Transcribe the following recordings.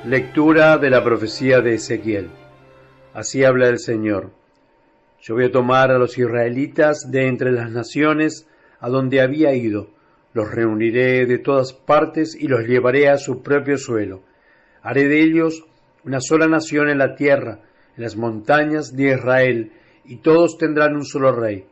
Lectura de la profecía de Ezequiel. Así habla el Señor. Yo voy a tomar a los israelitas de entre las naciones a donde había ido. Los reuniré de todas partes y los llevaré a su propio suelo. Haré de ellos una sola nación en la tierra, en las montañas de Israel, y todos tendrán un solo rey.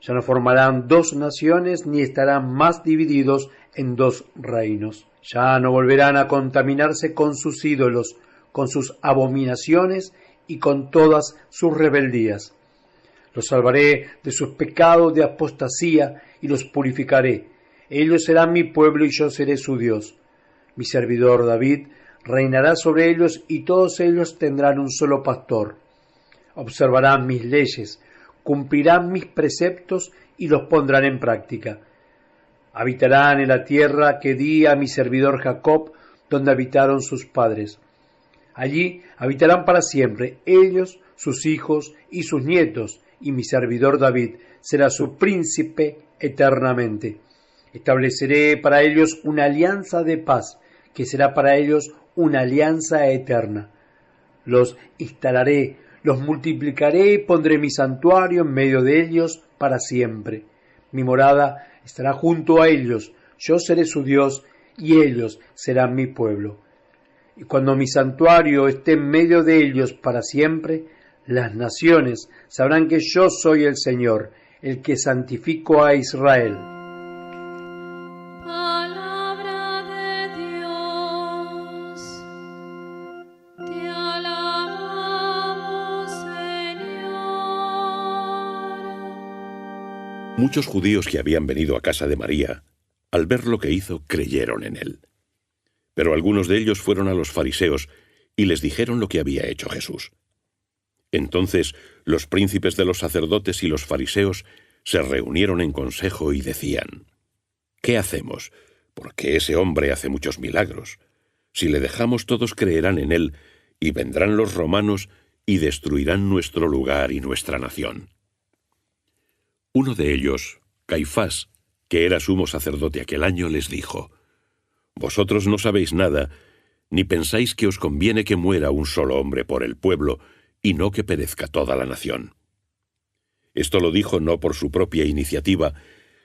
Ya no formarán dos naciones ni estarán más divididos en dos reinos. Ya no volverán a contaminarse con sus ídolos, con sus abominaciones y con todas sus rebeldías. Los salvaré de sus pecados de apostasía y los purificaré. Ellos serán mi pueblo y yo seré su Dios. Mi servidor David reinará sobre ellos y todos ellos tendrán un solo pastor. Observarán mis leyes, cumplirán mis preceptos y los pondrán en práctica. Habitarán en la tierra que di a mi servidor Jacob, donde habitaron sus padres. Allí habitarán para siempre ellos, sus hijos y sus nietos, y mi servidor David será su príncipe eternamente. Estableceré para ellos una alianza de paz, que será para ellos una alianza eterna. Los instalaré, los multiplicaré y pondré mi santuario en medio de ellos para siempre. Mi morada estará junto a ellos, yo seré su Dios y ellos serán mi pueblo. Y cuando mi santuario esté en medio de ellos para siempre, las naciones sabrán que yo soy el Señor, el que santifico a Israel. Palabra de Dios, te alabamos, Señor. Muchos judíos que habían venido a casa de María, al ver lo que hizo, creyeron en él. Pero algunos de ellos fueron a los fariseos y les dijeron lo que había hecho Jesús. Entonces los príncipes de los sacerdotes y los fariseos se reunieron en consejo y decían: ¿Qué hacemos? Porque ese hombre hace muchos milagros. Si le dejamos, todos creerán en él, y vendrán los romanos y destruirán nuestro lugar y nuestra nación. Uno de ellos, Caifás, que era sumo sacerdote aquel año, les dijo: Vosotros no sabéis nada, ni pensáis que os conviene que muera un solo hombre por el pueblo, y no que perezca toda la nación. Esto lo dijo no por su propia iniciativa,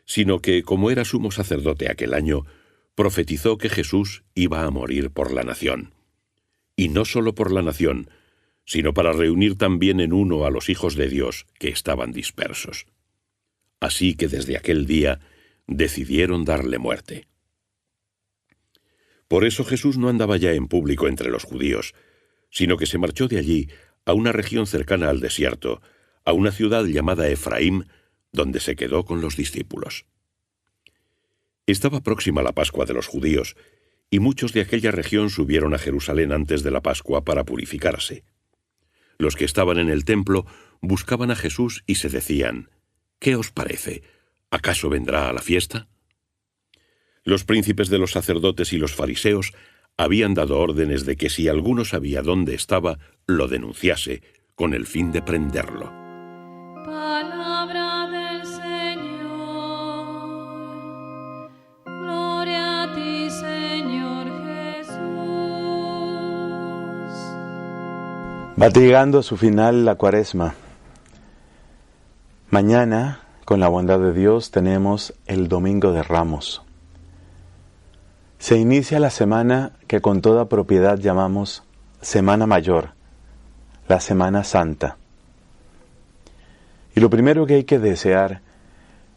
sino que, como era sumo sacerdote aquel año, profetizó que Jesús iba a morir por la nación. Y no solo por la nación, sino para reunir también en uno a los hijos de Dios que estaban dispersos. Así que desde aquel día decidieron darle muerte. Por eso Jesús no andaba ya en público entre los judíos, sino que se marchó de allí a una región cercana al desierto, a una ciudad llamada Efraín, donde se quedó con los discípulos. Estaba próxima la Pascua de los judíos, y muchos de aquella región subieron a Jerusalén antes de la Pascua para purificarse. Los que estaban en el templo buscaban a Jesús y se decían: ¿Qué os parece? ¿Acaso vendrá a la fiesta? Los príncipes de los sacerdotes y los fariseos habían dado órdenes de que si alguno sabía dónde estaba, lo denunciase, con el fin de prenderlo. Palabra del Señor. Gloria a ti, Señor Jesús. Va llegando a su final la Cuaresma. Mañana, con la bondad de Dios, tenemos el Domingo de Ramos. Se inicia la semana que con toda propiedad llamamos Semana Mayor, la Semana Santa. Y lo primero que hay que desear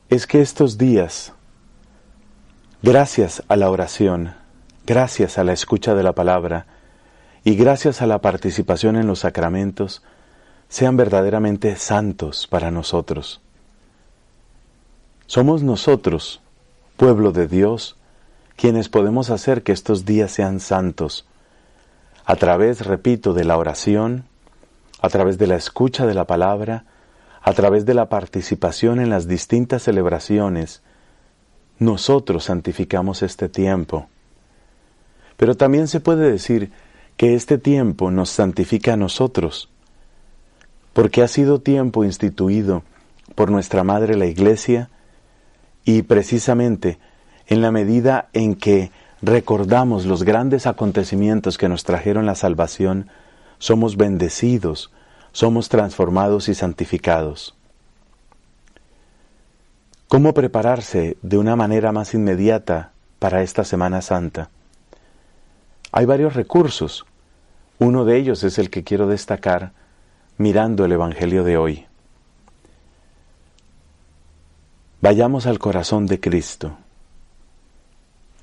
es que estos días, gracias a la oración, gracias a la escucha de la palabra y gracias a la participación en los sacramentos, sean verdaderamente santos para nosotros. Somos nosotros, pueblo de Dios, quienes podemos hacer que estos días sean santos, a través, repito, de la oración, a través de la escucha de la palabra, a través de la participación en las distintas celebraciones. Nosotros santificamos este tiempo. Pero también se puede decir que este tiempo nos santifica a nosotros, porque ha sido tiempo instituido por nuestra Madre la Iglesia, y precisamente en la medida en que recordamos los grandes acontecimientos que nos trajeron la salvación, somos bendecidos, somos transformados y santificados. ¿Cómo prepararse de una manera más inmediata para esta Semana Santa? Hay varios recursos. Uno de ellos es el que quiero destacar mirando el Evangelio de hoy. Vayamos al corazón de Cristo.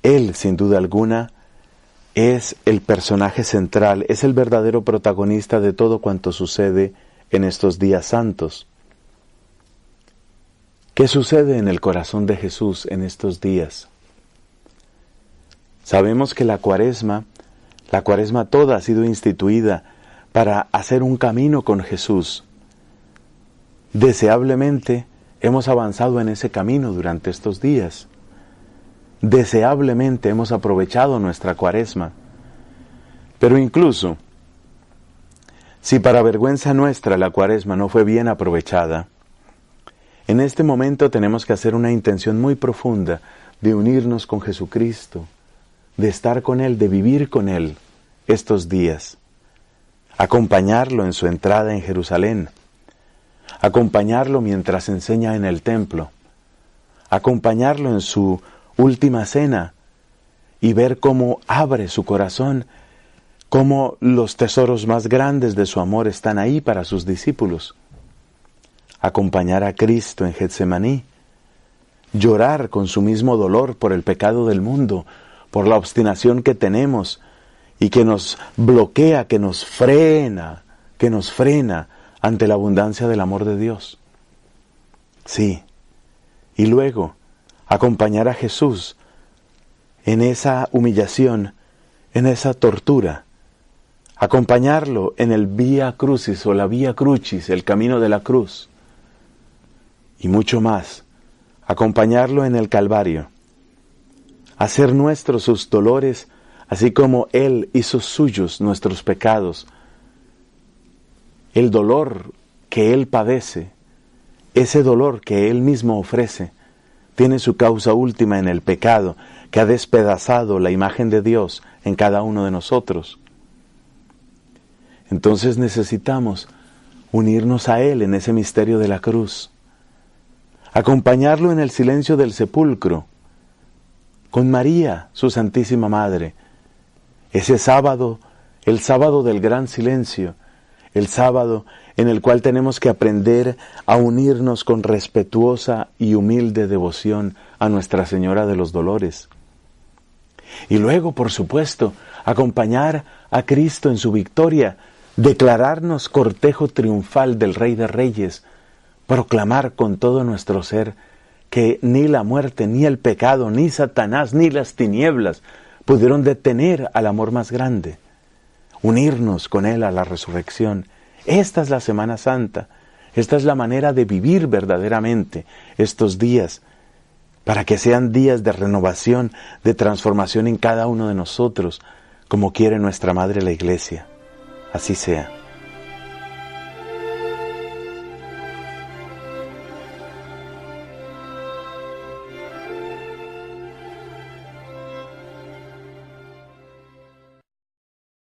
Él, sin duda alguna, es el personaje central, es el verdadero protagonista de todo cuanto sucede en estos días santos. ¿Qué sucede en el corazón de Jesús en estos días? Sabemos que la cuaresma toda ha sido instituida para hacer un camino con Jesús. Deseablemente hemos avanzado en ese camino durante estos días. Deseablemente hemos aprovechado nuestra cuaresma. Pero incluso, si para vergüenza nuestra la cuaresma no fue bien aprovechada, en este momento tenemos que hacer una intención muy profunda de unirnos con Jesucristo, de estar con Él, de vivir con Él estos días, acompañarlo en su entrada en Jerusalén, acompañarlo mientras enseña en el templo, acompañarlo en su última cena y ver cómo abre su corazón, cómo los tesoros más grandes de su amor están ahí para sus discípulos. Acompañar a Cristo en Getsemaní, llorar con su mismo dolor por el pecado del mundo, por la obstinación que tenemos y que nos bloquea, que nos frena ante la abundancia del amor de Dios. Sí, y luego acompañar a Jesús en esa humillación, en esa tortura, acompañarlo en el Vía Crucis o la Vía Crucis, el camino de la cruz, y mucho más, acompañarlo en el Calvario, hacer nuestros sus dolores, así como Él hizo suyos nuestros pecados. El dolor que Él padece, ese dolor que Él mismo ofrece, tiene su causa última en el pecado que ha despedazado la imagen de Dios en cada uno de nosotros. Entonces necesitamos unirnos a Él en ese misterio de la cruz, acompañarlo en el silencio del sepulcro, con María, su Santísima Madre, ese sábado, el sábado del gran silencio, el sábado en el cual tenemos que aprender a unirnos con respetuosa y humilde devoción a Nuestra Señora de los Dolores. Y luego, por supuesto, acompañar a Cristo en su victoria, declararnos cortejo triunfal del Rey de Reyes, proclamar con todo nuestro ser que ni la muerte, ni el pecado, ni Satanás, ni las tinieblas pudieron detener al amor más grande, unirnos con Él a la resurrección. Esta es la Semana Santa, esta es la manera de vivir verdaderamente estos días, para que sean días de renovación, de transformación en cada uno de nosotros, como quiere nuestra Madre la Iglesia. Así sea.